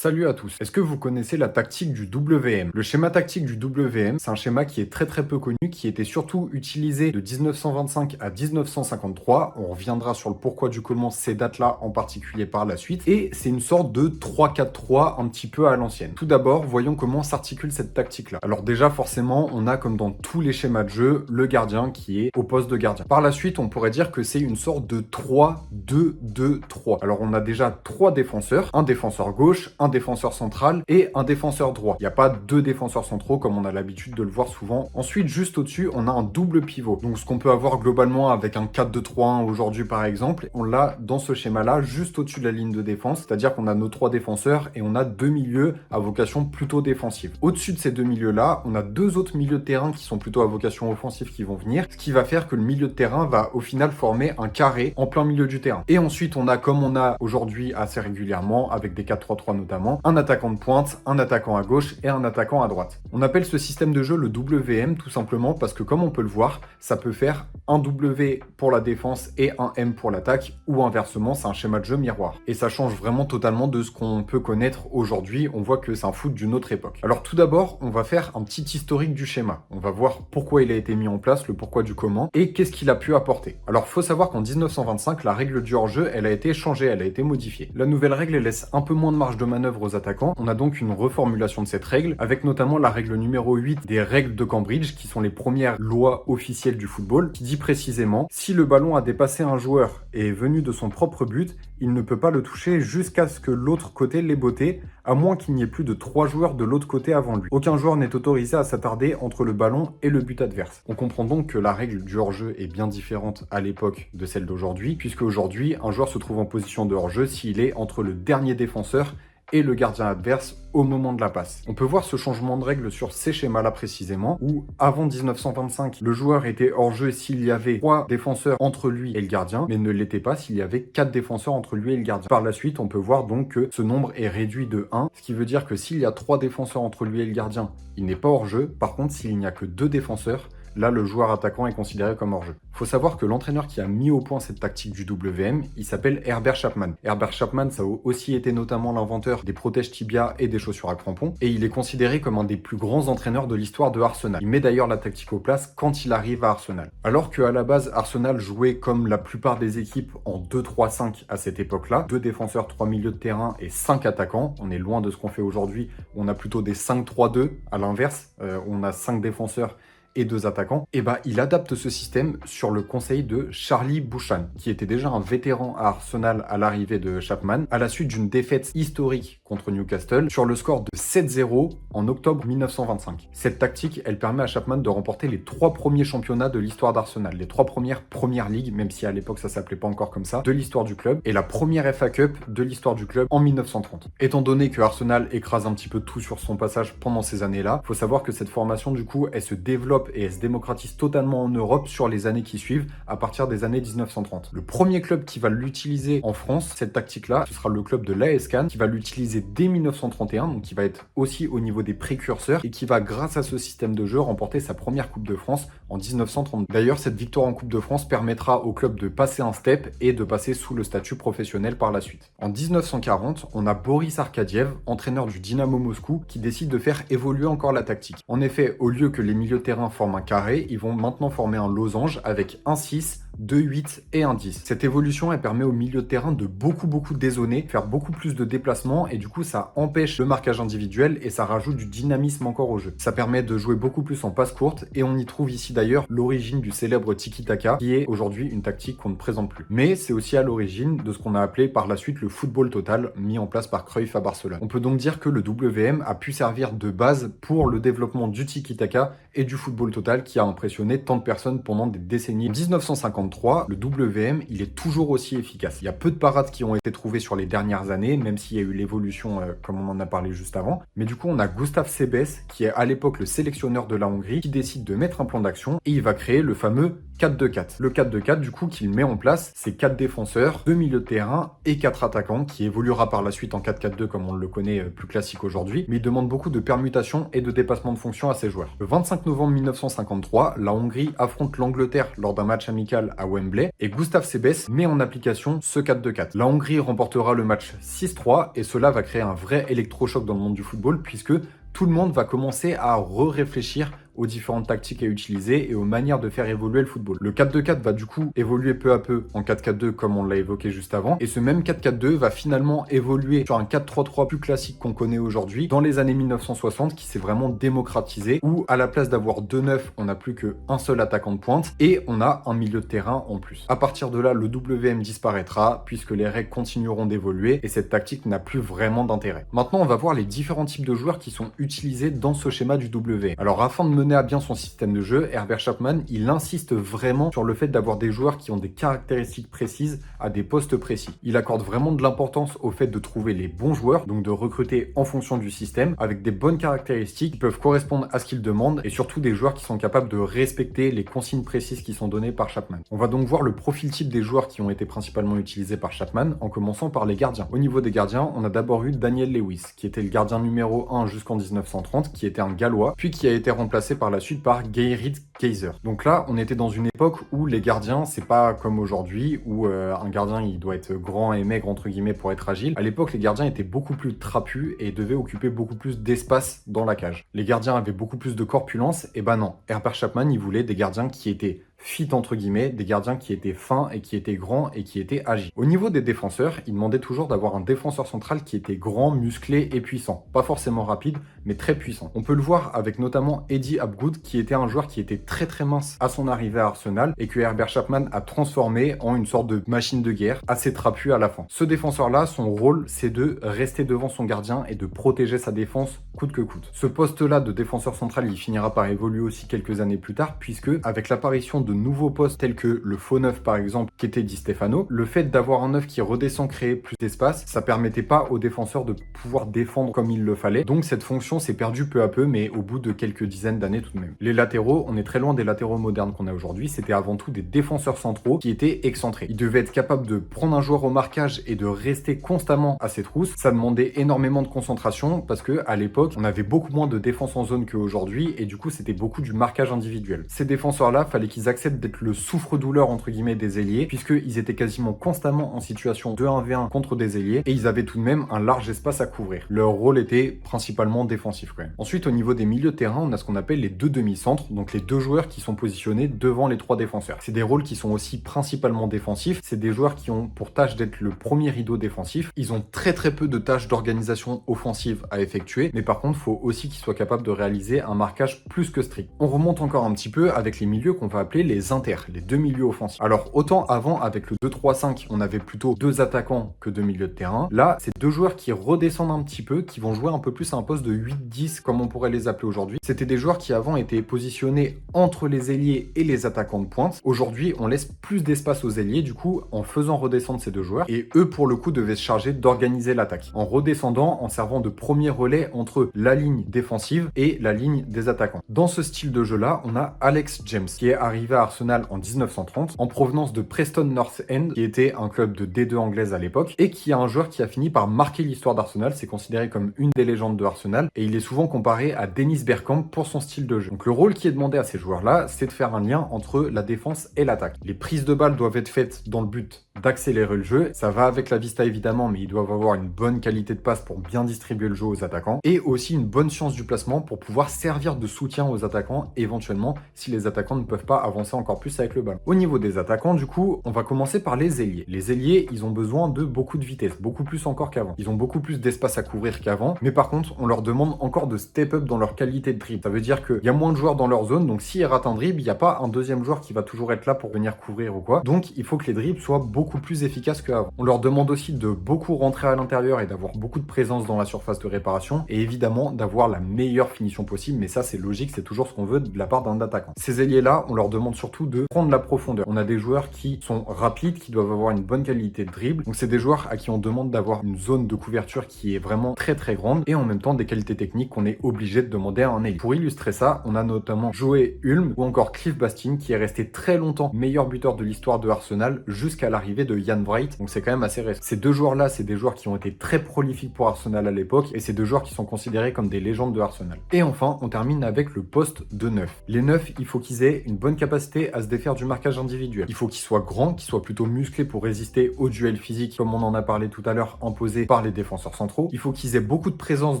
Salut à tous. Est-ce que vous connaissez la tactique du WM? Le schéma tactique du WM, c'est un schéma qui est très peu connu, qui était surtout utilisé de 1925 à 1953. On reviendra sur le pourquoi du comment ces dates-là en particulier par la suite. Et c'est une sorte de 3-4-3 un petit peu à l'ancienne. Tout d'abord, voyons comment s'articule cette tactique-là. Alors déjà, forcément, on a comme dans tous les schémas de jeu, le gardien qui est au poste de gardien. Par la suite, on pourrait dire que c'est une sorte de 3-2-2-3. Alors on a déjà 3 défenseurs, un défenseur gauche, un défenseur central et un défenseur droit. Il n'y a pas 2 défenseurs centraux comme on a l'habitude de le voir souvent. Ensuite, juste au-dessus, on a un double pivot. Donc ce qu'on peut avoir globalement avec un 4-2-3-1 aujourd'hui par exemple, on l'a dans ce schéma-là, juste au-dessus de la ligne de défense, c'est-à-dire qu'on a nos 3 défenseurs et on a 2 milieux à vocation plutôt défensive. Au-dessus de ces 2 milieux-là, on a 2 autres milieux de terrain qui sont plutôt à vocation offensive qui vont venir, ce qui va faire que le milieu de terrain va au final former un carré en plein milieu du terrain. Et ensuite, on a, comme on a aujourd'hui assez régulièrement, avec des 4-3-3 notamment, un attaquant de pointe, un attaquant à gauche et un attaquant à droite. On appelle ce système de jeu le WM tout simplement parce que comme on peut le voir, ça peut faire un W pour la défense et un M pour l'attaque, ou inversement, c'est un schéma de jeu miroir. Et ça change vraiment totalement de ce qu'on peut connaître aujourd'hui. On voit que c'est un foot d'une autre époque. Alors tout d'abord, on va faire un petit historique du schéma. On va voir pourquoi il a été mis en place, le pourquoi du comment, et qu'est-ce qu'il a pu apporter. Alors faut savoir qu'en 1925, la règle du hors-jeu, elle a été changée, elle a été modifiée. La nouvelle règle, elle laisse un peu moins de marge de manœuvre aux attaquants. On a donc une reformulation de cette règle, avec notamment la règle numéro 8 des règles de Cambridge, qui sont les premières lois officielles du football, qui dit précisément, si le ballon a dépassé un joueur et est venu de son propre but, il ne peut pas le toucher jusqu'à ce que l'autre côté l'ait botté, à moins qu'il n'y ait plus de 3 joueurs de l'autre côté avant lui. Aucun joueur n'est autorisé à s'attarder entre le ballon et le but adverse. On comprend donc que la règle du hors-jeu est bien différente à l'époque de celle d'aujourd'hui, puisque aujourd'hui, un joueur se trouve en position de hors-jeu s'il est entre le dernier défenseur et le gardien adverse au moment de la passe. On peut voir ce changement de règle sur ces schémas-là précisément, où avant 1925, le joueur était hors jeu s'il y avait 3 défenseurs entre lui et le gardien, mais ne l'était pas s'il y avait 4 défenseurs entre lui et le gardien. Par la suite, on peut voir donc que ce nombre est réduit de 1, ce qui veut dire que s'il y a 3 défenseurs entre lui et le gardien, il n'est pas hors jeu. Par contre, s'il n'y a que 2 défenseurs, là, le joueur attaquant est considéré comme hors-jeu. Faut savoir que l'entraîneur qui a mis au point cette tactique du WM, il s'appelle Herbert Chapman. Herbert Chapman, ça a aussi été notamment l'inventeur des protèges tibia et des chaussures à crampons, et il est considéré comme un des plus grands entraîneurs de l'histoire de Arsenal. Il met d'ailleurs la tactique en place quand il arrive à Arsenal. Alors qu'à la base, Arsenal jouait comme la plupart des équipes en 2-3-5 à cette époque-là, 2 défenseurs, 3 milieux de terrain et 5 attaquants. On est loin de ce qu'on fait aujourd'hui, où on a plutôt des 5-3-2 à l'inverse, on a 5 défenseurs et 2 attaquants, et il adapte ce système sur le conseil de Charlie Bouchan, qui était déjà un vétéran à Arsenal à l'arrivée de Chapman, à la suite d'une défaite historique contre Newcastle, sur le score de 7-0 en octobre 1925. Cette tactique, elle permet à Chapman de remporter les 3 premiers championnats de l'histoire d'Arsenal, les 3 premières Première Ligue, même si à l'époque ça s'appelait pas encore comme ça, de l'histoire du club, et la première FA Cup de l'histoire du club en 1930. Étant donné que Arsenal écrase un petit peu tout sur son passage pendant ces années-là, faut savoir que cette formation, du coup, elle se développe et elle se démocratise totalement en Europe sur les années qui suivent, à partir des années 1930. Le premier club qui va l'utiliser en France, cette tactique-là, ce sera le club de l'AS Cannes, qui va l'utiliser dès 1931, donc qui va être aussi au niveau des précurseurs, et qui va, grâce à ce système de jeu, remporter sa première Coupe de France en 1932. D'ailleurs, cette victoire en Coupe de France permettra au club de passer un step et de passer sous le statut professionnel par la suite. En 1940, on a Boris Arkadiev, entraîneur du Dynamo Moscou, qui décide de faire évoluer encore la tactique. En effet, au lieu que les milieux de terrain forment un carré, ils vont maintenant former un losange avec un 6, 2, 8 et un 10. Cette évolution, elle permet au milieu de terrain de beaucoup dézoner, faire beaucoup plus de déplacements, et du coup ça empêche le marquage individuel et ça rajoute du dynamisme encore au jeu. Ça permet de jouer beaucoup plus en passe courte, et on y trouve ici d'ailleurs l'origine du célèbre tiki-taka, qui est aujourd'hui une tactique qu'on ne présente plus. Mais c'est aussi à l'origine de ce qu'on a appelé par la suite le football total, mis en place par Cruyff à Barcelone. On peut donc dire que le WM a pu servir de base pour le développement du tiki-taka et du football total qui a impressionné tant de personnes pendant des décennies. En 1953, le WM, il est toujours aussi efficace. Il y a peu de parades qui ont été trouvées sur les dernières années, même s'il y a eu l'évolution comme on en a parlé juste avant. Mais du coup, on a Gustav Sebes, qui est à l'époque le sélectionneur de la Hongrie, qui décide de mettre un plan d'action et il va créer le fameux 4-2-4. Le 4-2-4, du coup, qu'il met en place, c'est 4 défenseurs, 2 milieux de terrain et 4 attaquants, qui évoluera par la suite en 4-4-2 comme on le connaît plus classique aujourd'hui, mais il demande beaucoup de permutations et de dépassement de fonction à ses joueurs. Le 25 novembre 1953, la Hongrie affronte l'Angleterre lors d'un match amical à Wembley et Gustav Sebeș met en application ce 4-2-4. La Hongrie remportera le match 6-3 et cela va créer un vrai électrochoc dans le monde du football puisque tout le monde va commencer à réfléchir aux différentes tactiques à utiliser et aux manières de faire évoluer le football. Le 4-2-4 va du coup évoluer peu à peu en 4-4-2 comme on l'a évoqué juste avant, et ce même 4-4-2 va finalement évoluer sur un 4-3-3 plus classique qu'on connaît aujourd'hui dans les années 1960 qui s'est vraiment démocratisé, où à la place d'avoir 2 neufs, on n'a plus qu'un seul attaquant de pointe et on a un milieu de terrain en plus. À partir de là, le WM disparaîtra puisque les règles continueront d'évoluer et cette tactique n'a plus vraiment d'intérêt. Maintenant, on va voir les différents types de joueurs qui sont utilisés dans ce schéma du WM. Alors afin de mener à bien son système de jeu, Herbert Chapman, il insiste vraiment sur le fait d'avoir des joueurs qui ont des caractéristiques précises à des postes précis. Il accorde vraiment de l'importance au fait de trouver les bons joueurs, donc de recruter en fonction du système, avec des bonnes caractéristiques qui peuvent correspondre à ce qu'il demande, et surtout des joueurs qui sont capables de respecter les consignes précises qui sont données par Chapman. On va donc voir le profil type des joueurs qui ont été principalement utilisés par Chapman, en commençant par les gardiens. Au niveau des gardiens, on a d'abord eu Daniel Lewis, qui était le gardien numéro 1 jusqu'en 1930, qui était un Gallois, puis qui a été remplacé par la suite par Gerrit Kaiser. Donc là, on était dans une époque où les gardiens, c'est pas comme aujourd'hui, où un gardien, il doit être grand et maigre, entre guillemets, pour être agile. À l'époque, les gardiens étaient beaucoup plus trapus et devaient occuper beaucoup plus d'espace dans la cage. Les gardiens avaient beaucoup plus de corpulence, et ben non. Herbert Chapman, il voulait des gardiens qui étaient fit entre guillemets, des gardiens qui étaient fins et qui étaient grands et qui étaient agiles. Au niveau des défenseurs, il demandait toujours d'avoir un défenseur central qui était grand, musclé et puissant. Pas forcément rapide, mais très puissant. On peut le voir avec notamment Eddie Hapgood, qui était un joueur qui était très mince à son arrivée à Arsenal et que Herbert Chapman a transformé en une sorte de machine de guerre assez trapue à la fin. Ce défenseur-là, son rôle, c'est de rester devant son gardien et de protéger sa défense coûte que coûte. Ce poste-là de défenseur central, il finira par évoluer aussi quelques années plus tard, puisque avec l'apparition de nouveaux postes tels que le faux neuf par exemple, qui était Di Stefano, le fait d'avoir un neuf qui redescend créer plus d'espace, ça permettait pas aux défenseurs de pouvoir défendre comme il le fallait. Donc cette fonction s'est perdue peu à peu, mais au bout de quelques dizaines d'années tout de même. Les latéraux, on est très loin des latéraux modernes qu'on a aujourd'hui, c'était avant tout des défenseurs centraux qui étaient excentrés. Ils devaient être capables de prendre un joueur au marquage et de rester constamment à ses trousses. Ça demandait énormément de concentration parce que à l'époque, on avait beaucoup moins de défense en zone qu'aujourd'hui et du coup, c'était beaucoup du marquage individuel. Ces défenseurs-là, fallait qu'ils acceptent d'être le souffre-douleur entre guillemets des ailiers puisqu'ils étaient quasiment constamment en situation de 1v1 contre des ailiers et ils avaient tout de même un large espace à couvrir. Leur rôle était principalement défensif quand même. Ensuite, au niveau des milieux de terrain, on a ce qu'on appelle les deux demi-centres, donc les deux joueurs qui sont positionnés devant les trois défenseurs. C'est des rôles qui sont aussi principalement défensifs. C'est des joueurs qui ont pour tâche d'être le premier rideau défensif. Ils ont très peu de tâches d'organisation offensive à effectuer, mais par contre, il faut aussi qu'ils soient capables de réaliser un marquage plus que strict. On remonte encore un petit peu avec les milieux qu'on va appeler les inters, les deux milieux offensifs. Alors, autant avant, avec le 2-3-5, on avait plutôt deux attaquants que deux milieux de terrain. Là, c'est deux joueurs qui redescendent un petit peu, qui vont jouer un peu plus à un poste de 8-10, comme on pourrait les appeler aujourd'hui. C'était des joueurs qui avant étaient positionnés entre les ailiers et les attaquants de pointe. Aujourd'hui, on laisse plus d'espace aux ailiers, du coup, en faisant redescendre ces deux joueurs. Et eux, pour le coup, devaient se charger d'organiser l'attaque. En redescendant, en servant de premier relais entre la ligne défensive et la ligne des attaquants. Dans ce style de jeu-là, on a Alex James, qui est arrivé à Arsenal en 1930, en provenance de Preston North End, qui était un club de D2 anglaise à l'époque, et qui est un joueur qui a fini par marquer l'histoire d'Arsenal. C'est considéré comme une des légendes de Arsenal, et il est souvent comparé à Dennis Bergkamp pour son style de jeu. Donc le rôle qui est demandé à ces joueurs-là, c'est de faire un lien entre la défense et l'attaque. Les prises de balles doivent être faites dans le but d'accélérer le jeu. Ça va avec la vista évidemment, mais ils doivent avoir une bonne qualité de passe pour bien distribuer le jeu aux attaquants, et aussi une bonne science du placement pour pouvoir servir de soutien aux attaquants, éventuellement, si les attaquants ne peuvent pas avancer encore plus avec le ballon. Au niveau des attaquants, du coup, on va commencer par les ailiers. Les ailiers, ils ont besoin de beaucoup de vitesse, beaucoup plus encore qu'avant. Ils ont beaucoup plus d'espace à couvrir qu'avant, mais par contre, on leur demande encore de step up dans leur qualité de dribble. Ça veut dire qu'il y a moins de joueurs dans leur zone, donc s'ils ratent un dribble, il n'y a pas un deuxième joueur qui va toujours être là pour venir couvrir ou quoi. Donc, il faut que les dribbles soient beaucoup plus efficaces qu'avant. On leur demande aussi de beaucoup rentrer à l'intérieur et d'avoir beaucoup de présence dans la surface de réparation, et évidemment d'avoir la meilleure finition possible, mais ça c'est logique, c'est toujours ce qu'on veut de la part d'un attaquant. Ces ailiers-là, on leur demande surtout de prendre la profondeur. On a des joueurs qui sont rapides, qui doivent avoir une bonne qualité de dribble. Donc c'est des joueurs à qui on demande d'avoir une zone de couverture qui est vraiment très très grande et en même temps des qualités techniques qu'on est obligé de demander à un élite. Pour illustrer ça, on a notamment Joey Hulme ou encore Cliff Bastin qui est resté très longtemps meilleur buteur de l'histoire de Arsenal jusqu'à l'arrivée de Jan Wright. Donc c'est quand même assez récent. Ces deux joueurs-là, c'est des joueurs qui ont été très prolifiques pour Arsenal à l'époque et c'est deux joueurs qui sont considérés comme des légendes de Arsenal. Et enfin, on termine avec le poste de neuf. Les neufs, il faut qu'ils aient une bonne capacité à se défaire du marquage individuel. Il faut qu'ils soient grands, qu'ils soient plutôt musclés pour résister aux duels physiques, comme on en a parlé tout à l'heure, imposés par les défenseurs centraux. Il faut qu'ils aient beaucoup de présence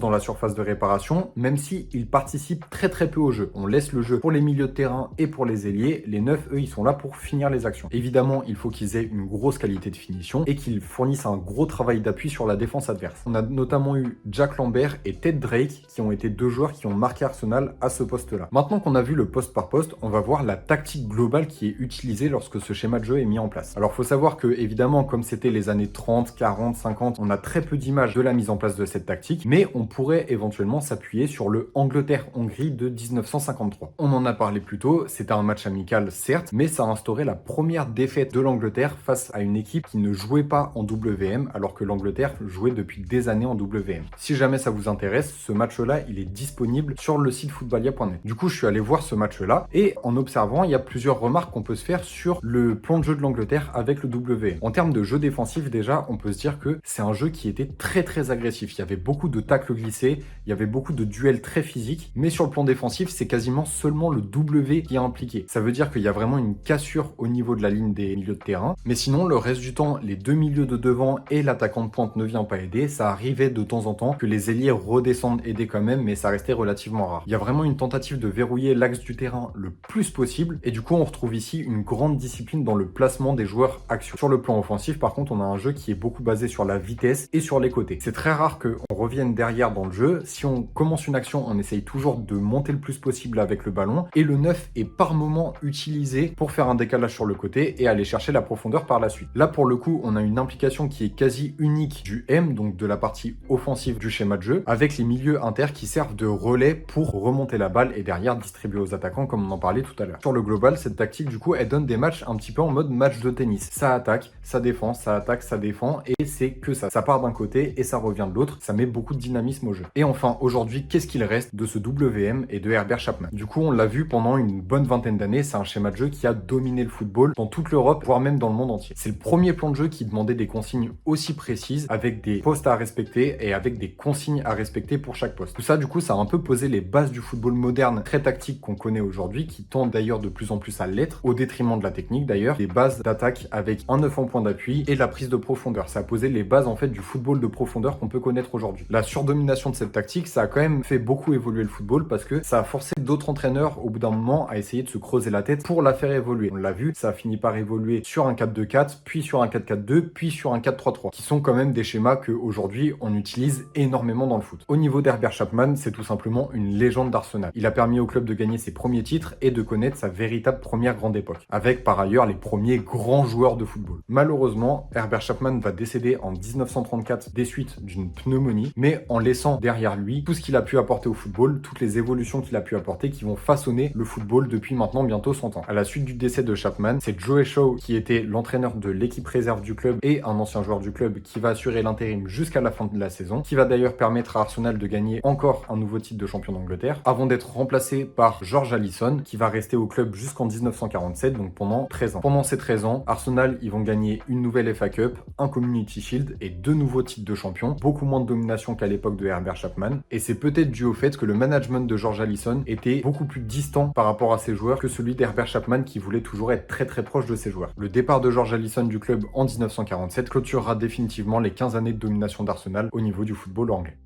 dans la surface de réparation, même s'ils participent très très peu au jeu. On laisse le jeu pour les milieux de terrain et pour les ailiers. Les neufs, eux, ils sont là pour finir les actions. Évidemment, il faut qu'ils aient une grosse qualité de finition et qu'ils fournissent un gros travail d'appui sur la défense adverse. On a notamment eu Jack Lambert et Ted Drake qui ont été deux joueurs qui ont marqué Arsenal à ce poste-là. Maintenant qu'on a vu le poste par poste, on va voir la tactique globale qui est utilisée lorsque ce schéma de jeu est mis en place. Alors, il faut savoir que, évidemment, comme c'était les années 30, 40, 50, on a très peu d'images de la mise en place de cette tactique, mais on pourrait éventuellement s'appuyer sur le Angleterre-Hongrie de 1953. On en a parlé plus tôt, c'était un match amical, certes, mais ça a instauré la première défaite de l'Angleterre face à une équipe qui ne jouait pas en WM, alors que l'Angleterre jouait depuis des années en WM. Si jamais ça vous intéresse, ce match-là, il est disponible sur le site footballia.net. Du coup, je suis allé voir ce match-là, et en observant, il y a plusieurs remarques qu'on peut se faire sur le plan de jeu de l'Angleterre avec le WM. En termes de jeu défensif, déjà, on peut se dire que c'est un jeu qui était très très agressif. Il y avait beaucoup de tacles glissés, il y avait beaucoup de duels très physiques, mais sur le plan défensif, c'est quasiment seulement le W qui est impliqué. Ça veut dire qu'il y a vraiment une cassure au niveau de la ligne des milieux de terrain, mais sinon, le reste du temps, les deux milieux de devant et l'attaquant de pointe ne vient pas aider. Ça arrivait de temps en temps que les ailiers redescendent aider quand même, mais ça restait relativement rare. Il y a vraiment une tentative de verrouiller l'axe du terrain le plus possible, et du coup, on retrouve ici une grande discipline dans le placement des joueurs axiaux. Sur le plan offensif, par contre, on a un jeu qui est beaucoup basé sur la vitesse et sur les côtés. C'est très rare qu'on revienne derrière dans le jeu. Si on commence une action, on essaye toujours de monter le plus possible avec le ballon, et le 9 est par moment utilisé pour faire un décalage sur le côté et aller chercher la profondeur par la suite. Là, pour le coup, on a une implication qui est quasi unique du M, donc de la partie offensive du schéma de jeu, avec les milieux inter qui servent de relais pour remonter la balle et derrière distribuer aux attaquants comme on en parlait tout à l'heure. Sur le global, cette tactique, du coup, elle donne des matchs un petit peu en mode match de tennis. Ça attaque, ça défend, ça attaque, ça défend, et c'est que ça. Ça part d'un côté et ça revient de l'autre. Ça met beaucoup de dynamisme au jeu. Et enfin, aujourd'hui, qu'est-ce qu'il reste de ce WM et de Herbert Chapman? Du coup, on l'a vu pendant une bonne vingtaine d'années, c'est un schéma de jeu qui a dominé le football dans toute l'Europe, voire même dans le monde entier. C'est le premier plan de jeu qui demandait des consignes aussi précises, avec des postes à respecter et avec des consignes à respecter pour chaque poste. Tout ça, du coup, ça a un peu posé les bases du football moderne, très tactique qu'on connaît aujourd'hui, qui tend d'ailleurs de plus en plus à l'être, au détriment de la technique d'ailleurs, des bases d'attaque avec un 9 en point d'appui et la prise de profondeur. Ça a posé les bases en fait du football de profondeur qu'on peut connaître aujourd'hui. La surdomination de cette tactique, ça a quand même fait beaucoup évoluer le football parce que ça a forcé d'autres entraîneurs au bout d'un moment à essayer de se creuser la tête pour la faire évoluer. On l'a vu, ça a fini par évoluer sur un 4-2-4, puis sur un 4-4-2, puis sur un 4-3-3, qui sont quand même des schémas qu'aujourd'hui on utilise énormément dans le foot. Au niveau d'Herbert Chapman, c'est tout simplement une légende d'Arsenal. Il a permis au club de gagner ses premiers titres et de connaître sa véritable première grande époque, avec par ailleurs les premiers grands joueurs de football. Malheureusement, Herbert Chapman va décéder en 1934 des suites d'une pneumonie, mais en laissant derrière lui tout ce qu'il a pu apporter au football, toutes les évolutions qu'il a pu apporter qui vont façonner le football depuis maintenant bientôt 100 ans. À la suite du décès de Chapman, c'est Joe Shaw qui était l'entraîneur de l'équipe réserve du club et un ancien joueur du club qui va assurer l'intérim jusqu'à la fin de la saison, qui va d'ailleurs permettre à Arsenal de gagner encore un nouveau titre de champion d'Angleterre, avant d'être remplacé par George Allison, qui va rester au club jusqu'en 1947, donc pendant 13 ans. Pendant ces 13 ans, Arsenal, ils vont gagner une nouvelle FA Cup, un Community Shield et 2 nouveaux titres de champion, beaucoup moins de domination qu'à l'époque de Herbert Chapman, et c'est peut-être dû au fait que le management de George Allison était beaucoup plus distant par rapport à ses joueurs que celui d'Herbert Chapman qui voulait toujours être très très proche de ses joueurs. Le départ de George Allison du club en 1947 clôturera définitivement les 15 années de domination d'Arsenal au niveau du football anglais.